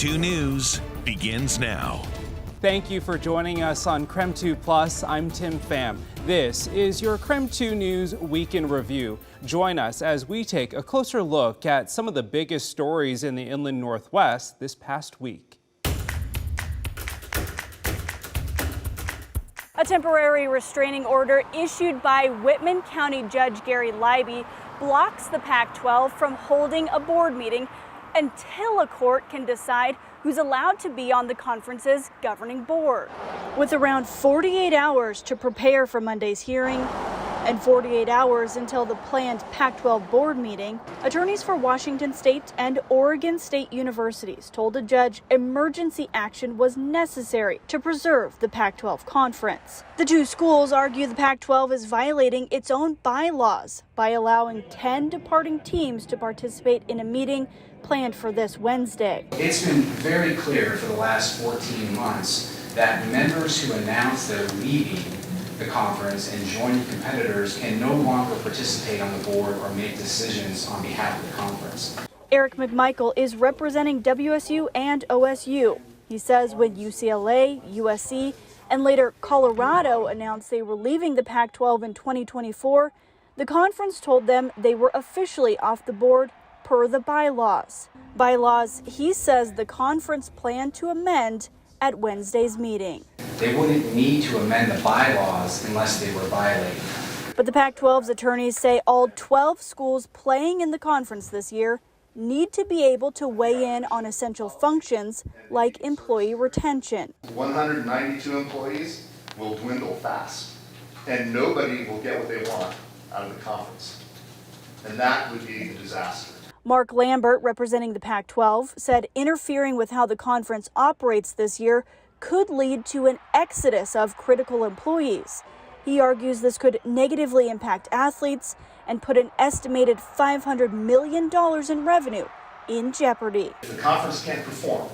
KREM 2 News begins now. Thank you for joining us on KREM 2 Plus. I'm Tim Pham. This is your KREM 2 News Week in Review. Join us as we take a closer look at some of the biggest stories in the Inland Northwest this past week. A temporary restraining order issued by Whitman County Judge Gary Leiby blocks the Pac-12 from holding a board meeting until a court can decide who's allowed to be on the conference's governing board. With around 48 hours to prepare for Monday's hearing and 48 hours until the planned Pac-12 board meeting, attorneys for Washington State and Oregon State universities told a judge emergency action was necessary to preserve the Pac-12 conference. The two schools argue the Pac-12 is violating its own bylaws by allowing 10 departing teams to participate in a meeting planned for this Wednesday. It's been very clear for the last 14 months that members who announce they're leaving the conference and joining competitors can no longer participate on the board or make decisions on behalf of the conference. Eric McMichael is representing WSU and OSU. He says when UCLA, USC, and later Colorado announced they were leaving the Pac-12 in 2024, the conference told them they were officially off the board per the bylaws. Bylaws he says the conference planned to amend at Wednesday's meeting. They wouldn't need to amend the bylaws unless they were violating them. But the Pac-12's attorneys say all 12 schools playing in the conference this year need to be able to weigh in on essential functions like employee retention. 192 employees will dwindle fast, and nobody will get what they want out of the conference. And that would be a disaster. Mark Lambert, representing the Pac-12, said interfering with how the conference operates this year could lead to an exodus of critical employees. He argues this could negatively impact athletes and put an estimated $500 million in revenue in jeopardy. If the conference can't perform,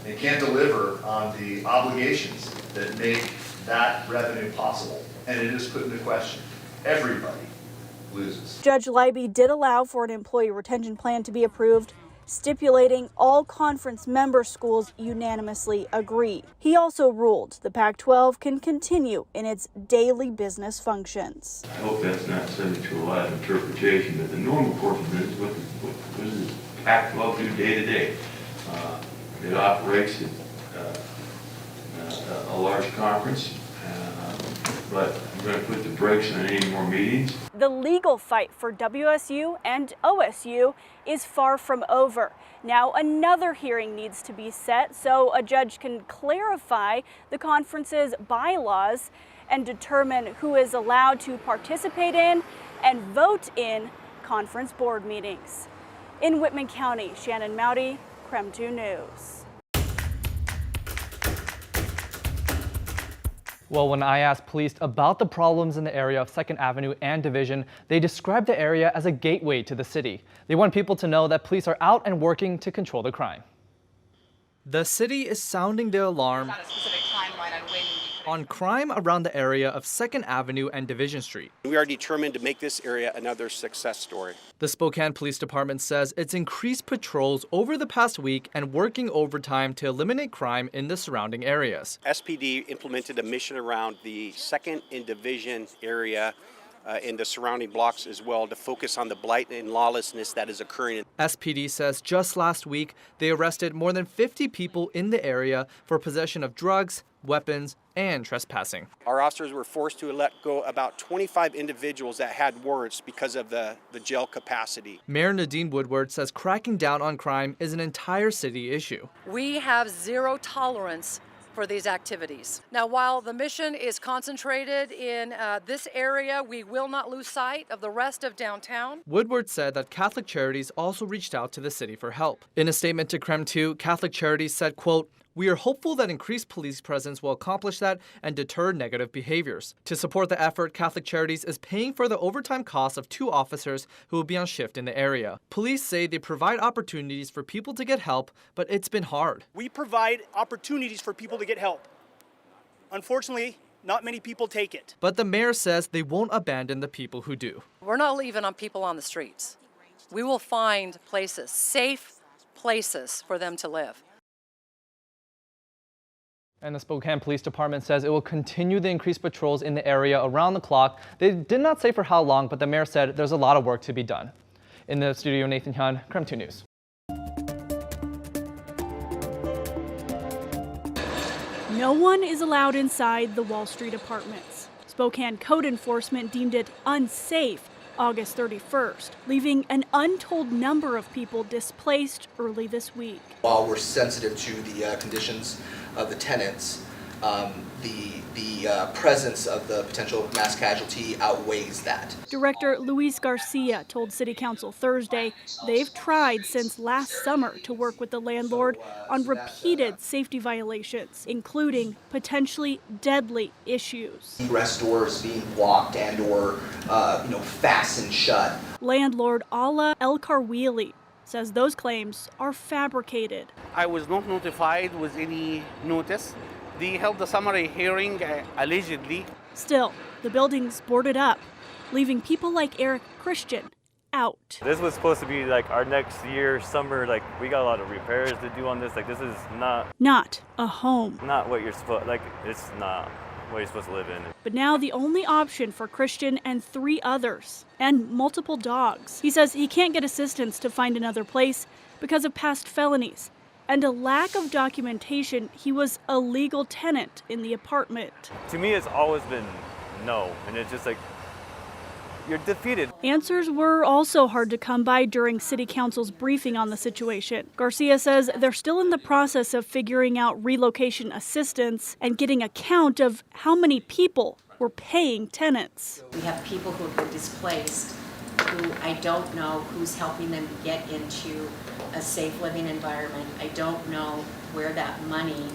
they can't deliver on the obligations that make that revenue possible, and it is put into question, everybody loses. Judge Leiby did allow for an employee retention plan to be approved, stipulating all conference member schools unanimously agree. He also ruled the Pac-12 can continue in its daily business functions. I hope that's not subject to a lot of interpretation, but the normal course of business, what does the Pac-12 do day to day? It operates a large conference, but I'm going to put the brakes on any more meetings. The legal fight for WSU and OSU is far from over. Now another hearing needs to be set so a judge can clarify the conference's bylaws and determine who is allowed to participate in and vote in conference board meetings. In Whitman County, Shannon Mowdy, KREM 2 News. Well, when I asked police about the problems in the area of 2nd Avenue and Division, they described the area as a gateway to the city. They want people to know that police are out and working to control the crime. The city is sounding the alarm on crime around the area of 2nd Avenue and Division Street. We are determined to make this area another success story. The Spokane Police Department says it's increased patrols over the past week and working overtime to eliminate crime in the surrounding areas. SPD implemented a mission around the 2nd and Division area in the surrounding blocks as well to focus on the blight and lawlessness that is occurring. SPD says just last week they arrested more than 50 people in the area for possession of drugs, weapons, and trespassing. Our officers were forced to let go about 25 individuals that had warrants because of the jail capacity. Mayor Nadine Woodward says cracking down on crime is an entire city issue. We have zero tolerance for these activities. Now, while the mission is concentrated in this area, we will not lose sight of the rest of downtown. Woodward said that Catholic Charities also reached out to the city for help. In a statement to KREM 2, Catholic Charities said, quote, "We are hopeful that increased police presence will accomplish that and deter negative behaviors. To support the effort, Catholic Charities is paying for the overtime costs of 2 officers who will be on shift in the area. Police say they provide opportunities for people to get help, but it's been hard. We provide opportunities for people to get help. Unfortunately, not many people take it. But the mayor says they won't abandon the people who do. We're not leaving on people on the streets. We will find places, safe places for them to live. And the Spokane Police Department says it will continue the increased patrols in the area around the clock. They did not say for how long, but the mayor said there's a lot of work to be done. In the studio, Nathan Hyun, KREM 2 News. No one is allowed inside the Wall Street apartments. Spokane code enforcement deemed it unsafe August 31st, leaving an untold number of people displaced early this week. While we're sensitive to the conditions of the tenants, the presence of the potential mass casualty outweighs that. Director Luis Garcia told City Council Thursday they've tried since last summer to work with the landlord on repeated safety violations, including potentially deadly issues. Egress doors being blocked and or fastened shut. Landlord Ala El Karwili says those claims are fabricated. I was not notified with any notice. They held the summary hearing allegedly. Still, the building's boarded up, leaving people like Eric Christian out. This was supposed to be like our next year, summer, like we got a lot of repairs to do on this. Like this is not a home. Not what you're supposed, like it's not what you're supposed to live in. But now the only option for Christian and 3 others, and multiple dogs. He says he can't get assistance to find another place because of past felonies and a lack of documentation he was a legal tenant in the apartment. To me, it's always been no, and it's just like, you're defeated. Answers were also hard to come by during City Council's briefing on the situation. Garcia says they're still in the process of figuring out relocation assistance and getting a count of how many people were paying tenants. We have people who have been displaced who I don't know who's helping them get into a safe living environment. I don't know where that money,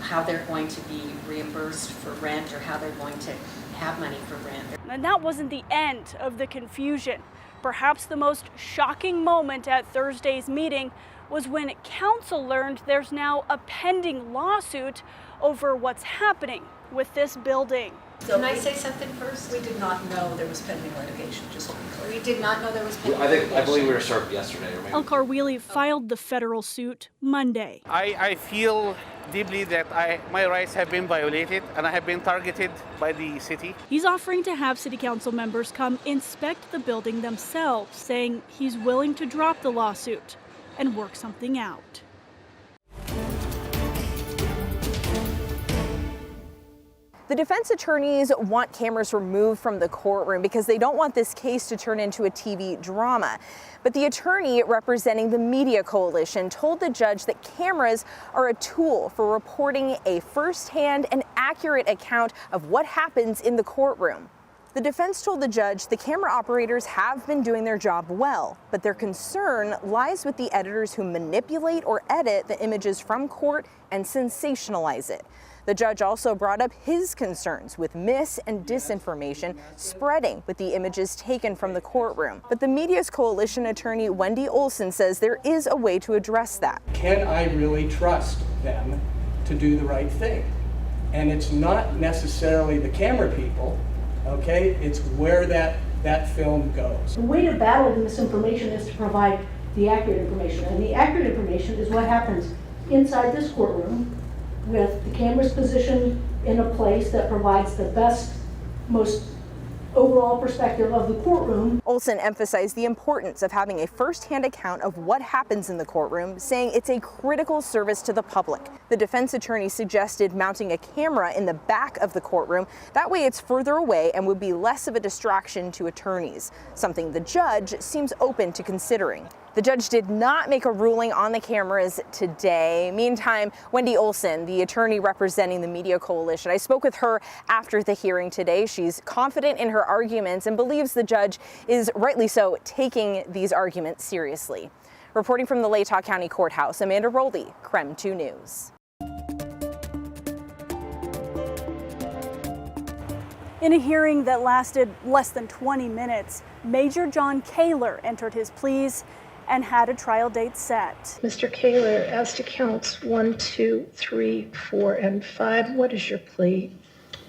how they're going to be reimbursed for rent or how they're going to have money for rent. And that wasn't the end of the confusion. Perhaps the most shocking moment at Thursday's meeting was when council learned there's now a pending lawsuit over what's happening with this building. So can I say something first? We did not know there was pending litigation, just to be clear. We did not know there was pending litigation. I believe we were served yesterday. Or maybe. El Karwili filed the federal suit Monday. I feel deeply that my rights have been violated and I have been targeted by the city. He's offering to have City Council members come inspect the building themselves, saying he's willing to drop the lawsuit and work something out. The defense attorneys want cameras removed from the courtroom because they don't want this case to turn into a TV drama. But the attorney representing the Media Coalition told the judge that cameras are a tool for reporting a firsthand and accurate account of what happens in the courtroom. The defense told the judge the camera operators have been doing their job well, but their concern lies with the editors who manipulate or edit the images from court and sensationalize it. The judge also brought up his concerns with mis- and disinformation spreading with the images taken from the courtroom. But the Media's Coalition attorney Wendy Olson says there is a way to address that. Can I really trust them to do the right thing? And it's not necessarily the camera people, okay? It's where that film goes. The way to battle the misinformation is to provide the accurate information. And the accurate information is what happens inside this courtroom, with the cameras positioned in a place that provides the best, most overall perspective of the courtroom. Olson emphasized the importance of having a first-hand account of what happens in the courtroom, saying it's a critical service to the public. The defense attorney suggested mounting a camera in the back of the courtroom. That way it's further away and would be less of a distraction to attorneys, something the judge seems open to considering. The judge did not make a ruling on the cameras today. Meantime, Wendy Olson, the attorney representing the Media Coalition, I spoke with her after the hearing today. She's confident in her arguments and believes the judge is rightly so taking these arguments seriously. Reporting from the Latah County Courthouse, Amanda Rowley, KREM 2 News. In a hearing that lasted less than 20 minutes, Major John Kaler entered his pleas and had a trial date set. Mr. Kaler, as to counts 1, 2, 3, 4, and 5, what is your plea?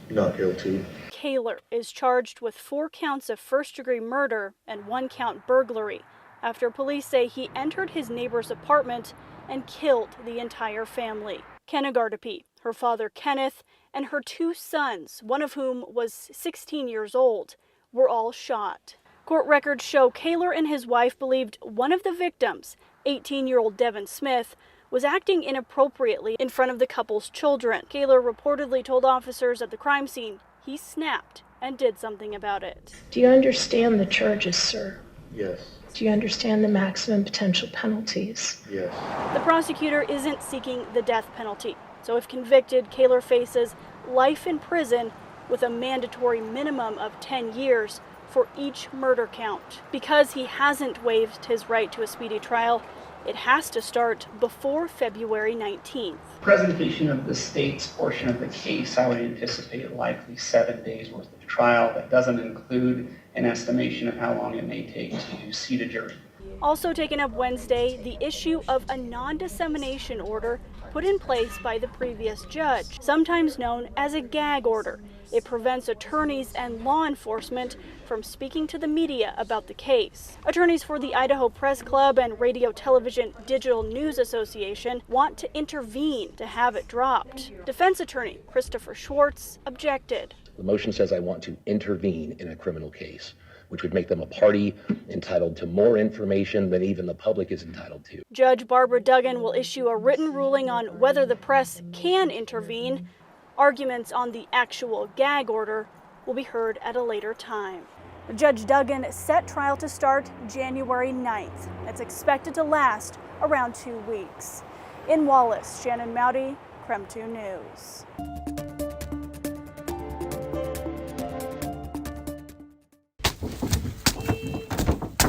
Not guilty. Kaler is charged with 4 counts of first-degree murder and 1 count burglary after police say he entered his neighbor's apartment and killed the entire family. Kenna Gardapi, her father Kenneth, and her 2 sons, one of whom was 16 years old, were all shot. Court records show Kaler and his wife believed one of the victims, 18-year-old Devin Smith, was acting inappropriately in front of the couple's children. Kaler reportedly told officers at the crime scene he snapped and did something about it. Do you understand the charges, sir? Yes. Do you understand the maximum potential penalties? Yes. The prosecutor isn't seeking the death penalty, so if convicted, Kaler faces life in prison with a mandatory minimum of 10 years for each murder count. Because he hasn't waived his right to a speedy trial, it has to start before February 19th. Presentation of the state's portion of the case, I would anticipate likely 7 days worth of trial. That doesn't include an estimation of how long it may take to seat a jury. Also taken up Wednesday, the issue of a non-dissemination order put in place by the previous judge, sometimes known as a gag order. It prevents attorneys and law enforcement from speaking to the media about the case. Attorneys for the Idaho Press Club and Radio Television Digital News Association want to intervene to have it dropped. Defense attorney Christopher Schwartz objected. The motion says I want to intervene in a criminal case, which would make them a party entitled to more information than even the public is entitled to. Judge Barbara Duggan will issue a written ruling on whether the press can intervene. Arguments on the actual gag order will be heard at a later time. Judge Duggan set trial to start January 9th. It's expected to last around 2 weeks. In Wallace, Shannon Mowdy, KREM 2 News.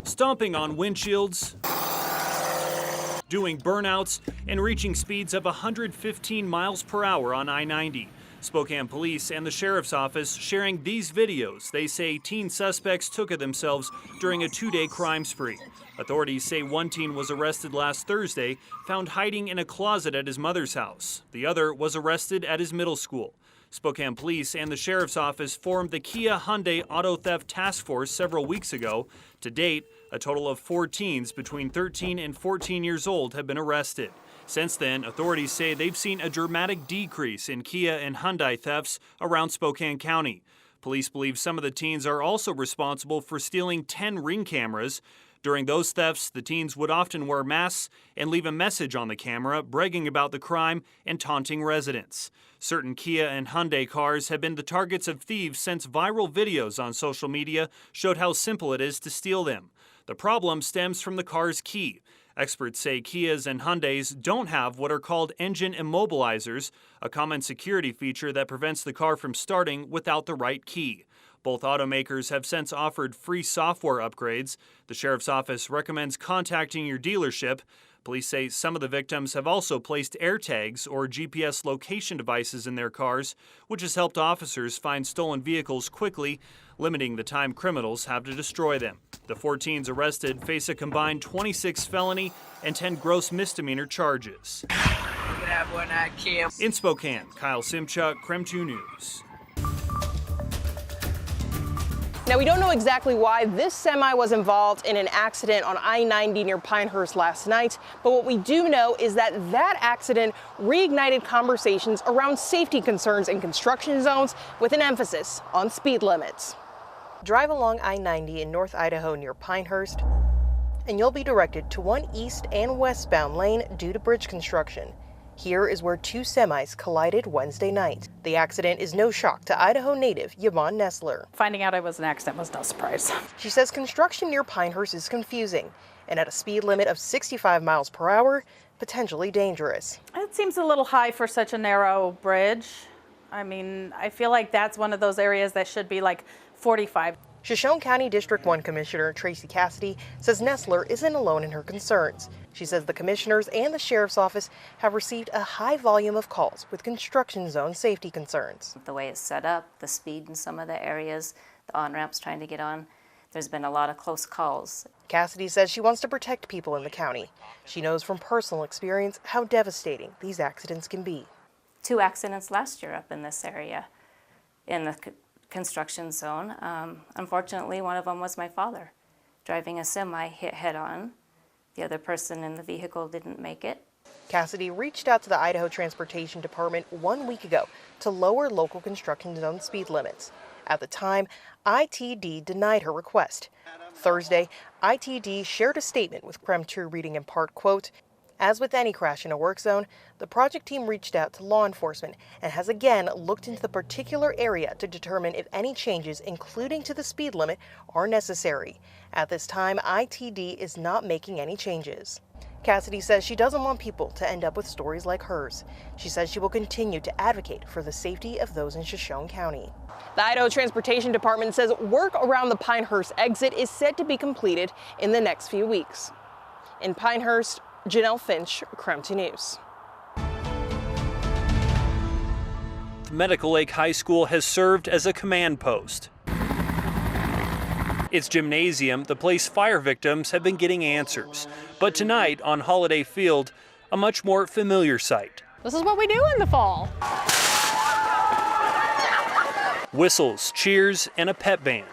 Stomping on windshields, doing burnouts, and reaching speeds of 115 miles per hour on I-90. Spokane Police and the Sheriff's Office sharing these videos they say teen suspects took of themselves during a 2-day crime spree. Authorities say one teen was arrested last Thursday, found hiding in a closet at his mother's house. The other was arrested at his middle school. Spokane Police and the Sheriff's Office formed the Kia Hyundai Auto Theft Task Force several weeks ago. To date, a total of 4 teens between 13 and 14 years old have been arrested. Since then, authorities say they've seen a dramatic decrease in Kia and Hyundai thefts around Spokane County. Police believe some of the teens are also responsible for stealing 10 Ring cameras. During those thefts, the teens would often wear masks and leave a message on the camera bragging about the crime and taunting residents. Certain Kia and Hyundai cars have been the targets of thieves since viral videos on social media showed how simple it is to steal them. The problem stems from the car's key. Experts say Kias and Hyundais don't have what are called engine immobilizers, a common security feature that prevents the car from starting without the right key. Both automakers have since offered free software upgrades. The Sheriff's Office recommends contacting your dealership. Police say some of the victims have also placed AirTags or GPS location devices in their cars, which has helped officers find stolen vehicles quickly, limiting the time criminals have to destroy them. The 4 teens arrested face a combined 26 felony and 10 gross misdemeanor charges. In Spokane, Kyle Simchuk, KREM 2 News. Now, we don't know exactly why this semi was involved in an accident on I-90 near Pinehurst last night, but what we do know is that that accident reignited conversations around safety concerns in construction zones with an emphasis on speed limits. Drive along I-90 in North Idaho near Pinehurst, and you'll be directed to one east and westbound lane due to bridge construction. Here is where 2 semis collided Wednesday night. The accident is no shock to Idaho native Yvonne Nessler. Finding out it was an accident was no surprise. She says construction near Pinehurst is confusing and at a speed limit of 65 miles per hour, potentially dangerous. It seems a little high for such a narrow bridge. I mean, I feel like that's one of those areas that should be like 45. Shoshone County District 1 Commissioner Tracy Cassidy says Nessler isn't alone in her concerns. She says the commissioners and the sheriff's office have received a high volume of calls with construction zone safety concerns. The way it's set up, the speed in some of the areas, the on-ramps trying to get on, there's been a lot of close calls. Cassidy says she wants to protect people in the county. She knows from personal experience how devastating these accidents can be. 2 accidents last year up in this area in the construction zone. Unfortunately, one of them was my father. Driving a semi, hit head-on. The other person in the vehicle didn't make it. Cassidy reached out to the Idaho Transportation Department 1 week ago to lower local construction zone speed limits. At the time, ITD denied her request. Thursday, ITD shared a statement with KREM 2 reading in part, quote, "As with any crash in a work zone, the project team reached out to law enforcement and has again looked into the particular area to determine if any changes, including to the speed limit, are necessary. At this time, ITD is not making any changes." Cassidy says she doesn't want people to end up with stories like hers. She says she will continue to advocate for the safety of those in Shoshone County. The Idaho Transportation Department says work around the Pinehurst exit is set to be completed in the next few weeks. In Pinehurst, Janelle Finch, KREM 2 News. Medical Lake High School has served as a command post. Its gymnasium, the place fire victims have been getting answers. But tonight, on Holiday Field, a much more familiar sight. This is what we do in the fall. Whistles, cheers, and a pep band.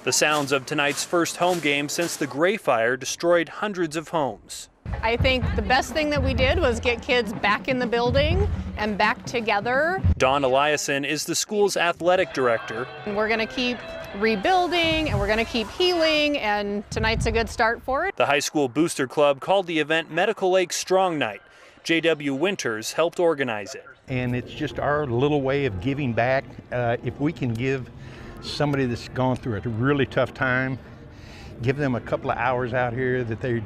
The sounds of tonight's first home game since the Gray Fire destroyed hundreds of homes. I think the best thing that we did was get kids back in the building and back together. Dawn Eliason is the school's athletic director. And we're going to keep rebuilding and we're going to keep healing, and tonight's a good start for it. The high school booster club called the event Medical Lake Strong Night. J.W. Winters helped organize it. And it's just our little way of giving back. If we can give somebody that's gone through a really tough time, give them a couple of hours out here that they're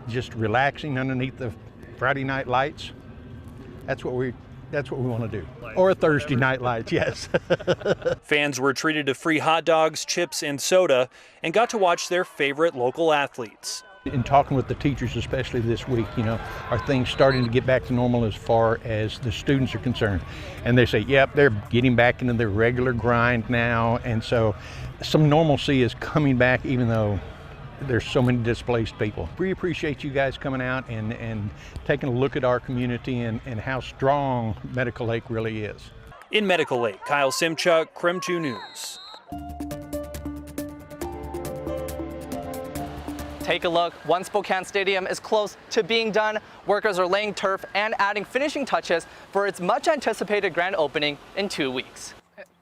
just relaxing underneath the Friday night lights, that's what we want to do. Or Thursday night lights, yes. Fans were treated to free hot dogs, chips, and soda, and got to watch their favorite local athletes. In talking with the teachers, especially this week, are things starting to get back to normal as far as the students are concerned? And they say, yep, they're getting back into their regular grind now. And so some normalcy is coming back, even though there's so many displaced people. We appreciate you guys coming out and taking a look at our community and how strong Medical Lake really is. In Medical Lake, Kyle Simchuk, KREM 2 News. Take a look. One Spokane Stadium is close to being done. Workers are laying turf and adding finishing touches for its much anticipated grand opening in 2 weeks.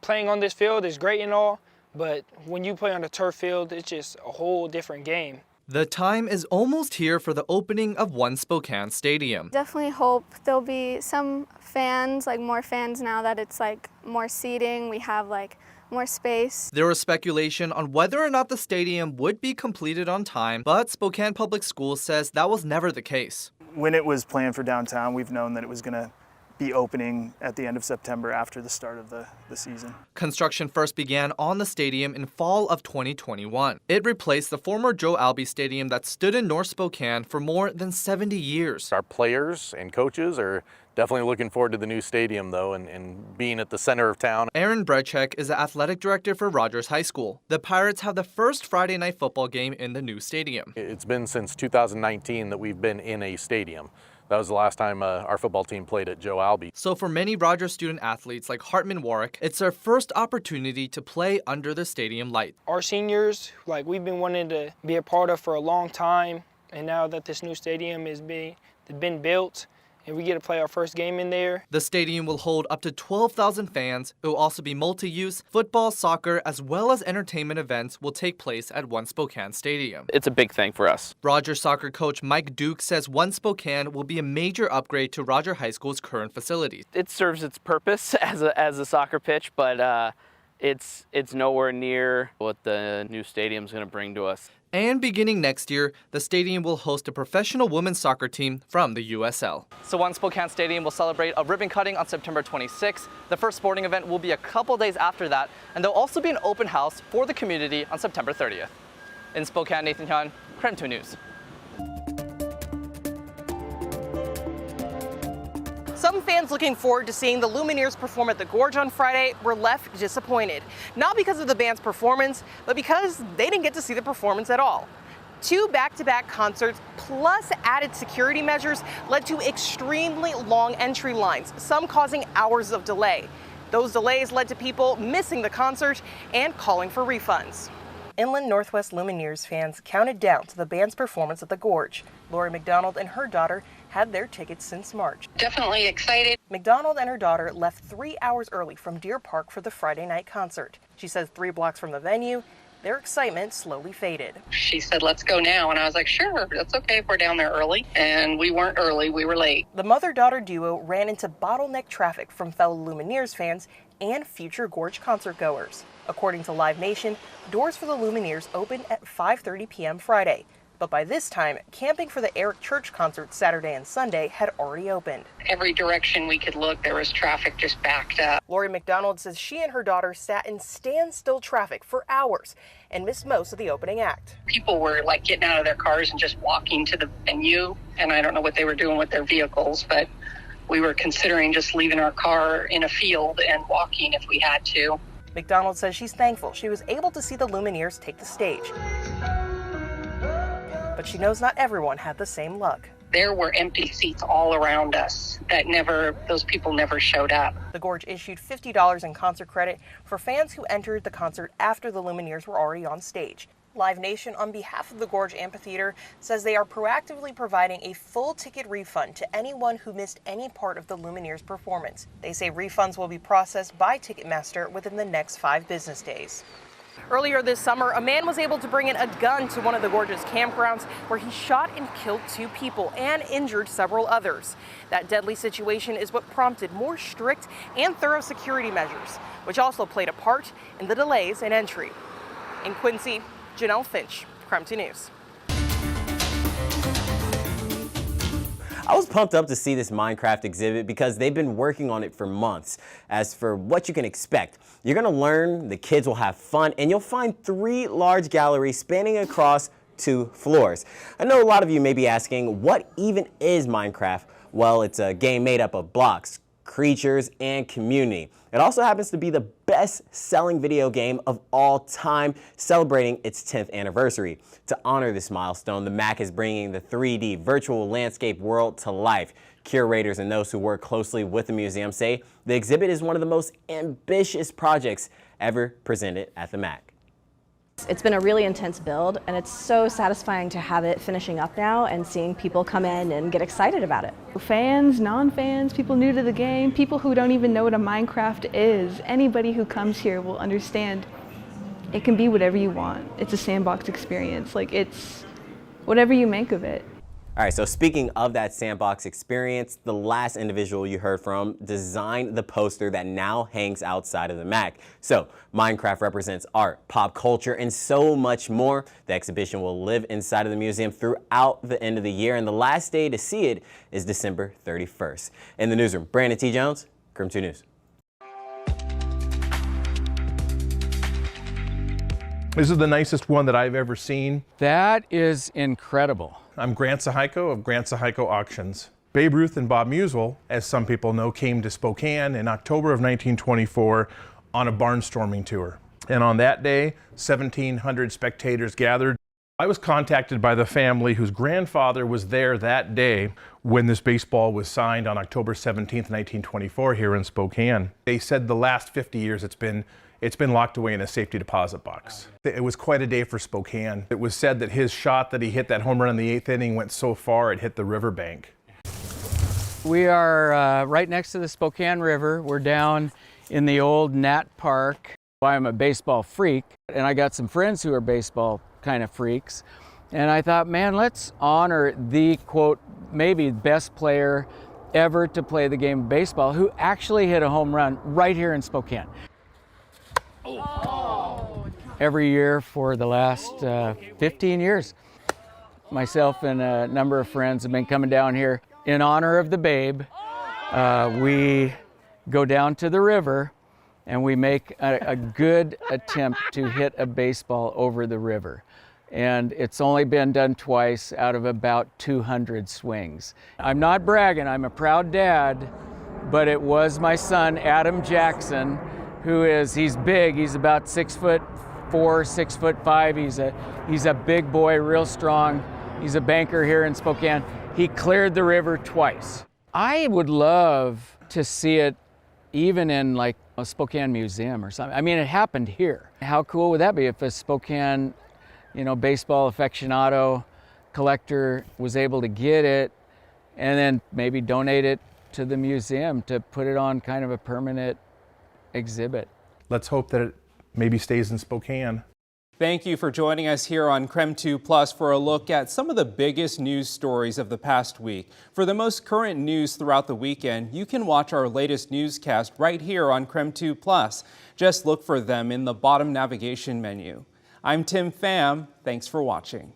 Playing on this field is great and all, but when you play on a turf field, it's just a whole different game. The time is almost here for the opening of One Spokane Stadium. Definitely hope there'll be some fans, more fans now that it's more seating. We have more space. There was speculation on whether or not the stadium would be completed on time, but Spokane Public Schools says that was never the case. When it was planned for downtown, we've known that it was going to be opening at the end of September after the start of the season. Construction first began on the stadium in fall of 2021. It replaced the former Joe Albee Stadium that stood in North Spokane for more than 70 years. Our players and coaches are definitely looking forward to the new stadium, though, and being at the center of town. Aaron Brechek is the athletic director for Rogers High School. The Pirates have the first Friday night football game in the new stadium. It's been since 2019 that we've been in a stadium. That was the last time our football team played at Joe Albee. So for many Rogers student athletes like Hartman Warwick, it's their first opportunity to play under the stadium light. Our seniors, we've been wanting to be a part of for a long time, and now that this new stadium has been built, and we get to play our first game in there. The stadium will hold up to 12,000 fans. It will also be multi-use. Football, soccer, as well as entertainment events will take place at One Spokane Stadium. It's a big thing for us. Rogers soccer coach Mike Duke says One Spokane will be a major upgrade to Rogers High School's current facilities. It serves its purpose as a soccer pitch, but it's nowhere near what the new stadium is going to bring to us. And beginning next year, the stadium will host a professional women's soccer team from the USL. So One Spokane Stadium will celebrate a ribbon cutting on September 26th. The first sporting event will be a couple days after that, and there'll also be an open house for the community on September 30th. In Spokane, Nathan Hyun, KREM 2 News. Some fans looking forward to seeing the Lumineers perform at the Gorge on Friday were left disappointed. Not because of the band's performance, but because they didn't get to see the performance at all. 2 back-to-back concerts plus added security measures led to extremely long entry lines, some causing hours of delay. Those delays led to people missing the concert and calling for refunds. Inland Northwest Lumineers fans counted down to the band's performance at the Gorge. Lori McDonald and her daughter had their tickets since March. Definitely excited. McDonald and her daughter left 3 hours early from Deer Park for the Friday night concert. She says 3 blocks from the venue, their excitement slowly faded. She said, let's go now. And I was like, sure, that's okay if we're down there early. And we weren't early, we were late. The mother-daughter duo ran into bottleneck traffic from fellow Lumineers fans and future Gorge concert goers. According to Live Nation, doors for the Lumineers opened at 5:30 p.m. Friday. But by this time, camping for the Eric Church concert Saturday and Sunday had already opened. Every direction we could look, there was traffic just backed up. Lori McDonald says she and her daughter sat in standstill traffic for hours and missed most of the opening act. People were like getting out of their cars and just walking to the venue. And I don't know what they were doing with their vehicles, but we were considering just leaving our car in a field and walking if we had to. McDonald says she's thankful she was able to see the Lumineers take the stage. But she knows not everyone had the same luck. There were empty seats all around us those people never showed up. The Gorge issued $50 in concert credit for fans who entered the concert after the Lumineers were already on stage. Live Nation, on behalf of the Gorge Amphitheater, says they are proactively providing a full ticket refund to anyone who missed any part of the Lumineers performance. They say refunds will be processed by Ticketmaster within the next 5 business days. Earlier this summer, a man was able to bring in a gun to one of the Gorge's campgrounds where he shot and killed 2 people and injured several others. That deadly situation is what prompted more strict and thorough security measures, which also played a part in the delays in entry. In Quincy, Janelle Finch, KREM 2 News. I was pumped up to see this Minecraft exhibit because they've been working on it for months. As for what you can expect, you're going to learn, the kids will have fun, and you'll find 3 large galleries spanning across 2 floors. I know a lot of you may be asking, what even is Minecraft? Well, it's a game made up of blocks, creatures, and community. It also happens to be the best-selling video game of all time, celebrating its 10th anniversary. To honor this milestone, the MAC is bringing the 3D virtual landscape world to life. Curators and those who work closely with the museum say the exhibit is one of the most ambitious projects ever presented at the MAC. It's been a really intense build, and it's so satisfying to have it finishing up now and seeing people come in and get excited about it. Fans, non-fans, people new to the game, people who don't even know what a Minecraft is, anybody who comes here will understand it can be whatever you want. It's a sandbox experience, like it's whatever you make of it. All right, so speaking of that sandbox experience, the last individual you heard from designed the poster that now hangs outside of the MAC. So Minecraft represents art, pop culture, and so much more. The exhibition will live inside of the museum throughout the end of the year, and the last day to see it is December 31st. In the newsroom, Brandon T. Jones, KREM 2 News. This is the nicest one that I've ever seen. That is incredible. I'm Grant Sahiko of Grant Sahiko Auctions. Babe Ruth and Bob Muswell, as some people know, came to Spokane in October of 1924 on a barnstorming tour. And on that day, 1,700 spectators gathered. I was contacted by the family whose grandfather was there that day when this baseball was signed on October 17th, 1924 here in Spokane. They said the last 50 years it's been locked away in a safety deposit box. It was quite a day for Spokane. It was said that his shot that he hit, that home run in the 8th inning, went so far it hit the riverbank. We are right next to the Spokane River. We're down in the old Nat Park. I'm a baseball freak, and I got some friends who are baseball kind of freaks. And I thought, man, let's honor the, quote, maybe best player ever to play the game of baseball who actually hit a home run right here in Spokane. Every year for the last 15 years. Myself and a number of friends have been coming down here in honor of the Babe. We go down to the river and we make a good attempt to hit a baseball over the river. And it's only been done twice out of about 200 swings. I'm not bragging, I'm a proud dad, but it was my son, Adam Jackson, he's big, he's about 6'4", 6'5". He's a big boy, real strong. He's a banker here in Spokane. He cleared the river twice. I would love to see it even in like a Spokane museum or something. I mean, it happened here. How cool would that be if a Spokane, baseball aficionado collector was able to get it and then maybe donate it to the museum to put it on kind of a permanent exhibit. Let's hope that it maybe stays in Spokane. Thank you for joining us here on KREM 2 Plus for a look at some of the biggest news stories of the past week. For the most current news throughout the weekend, you can watch our latest newscast right here on KREM 2 Plus. Just look for them in the bottom navigation menu. I'm Tim Pham. Thanks for watching.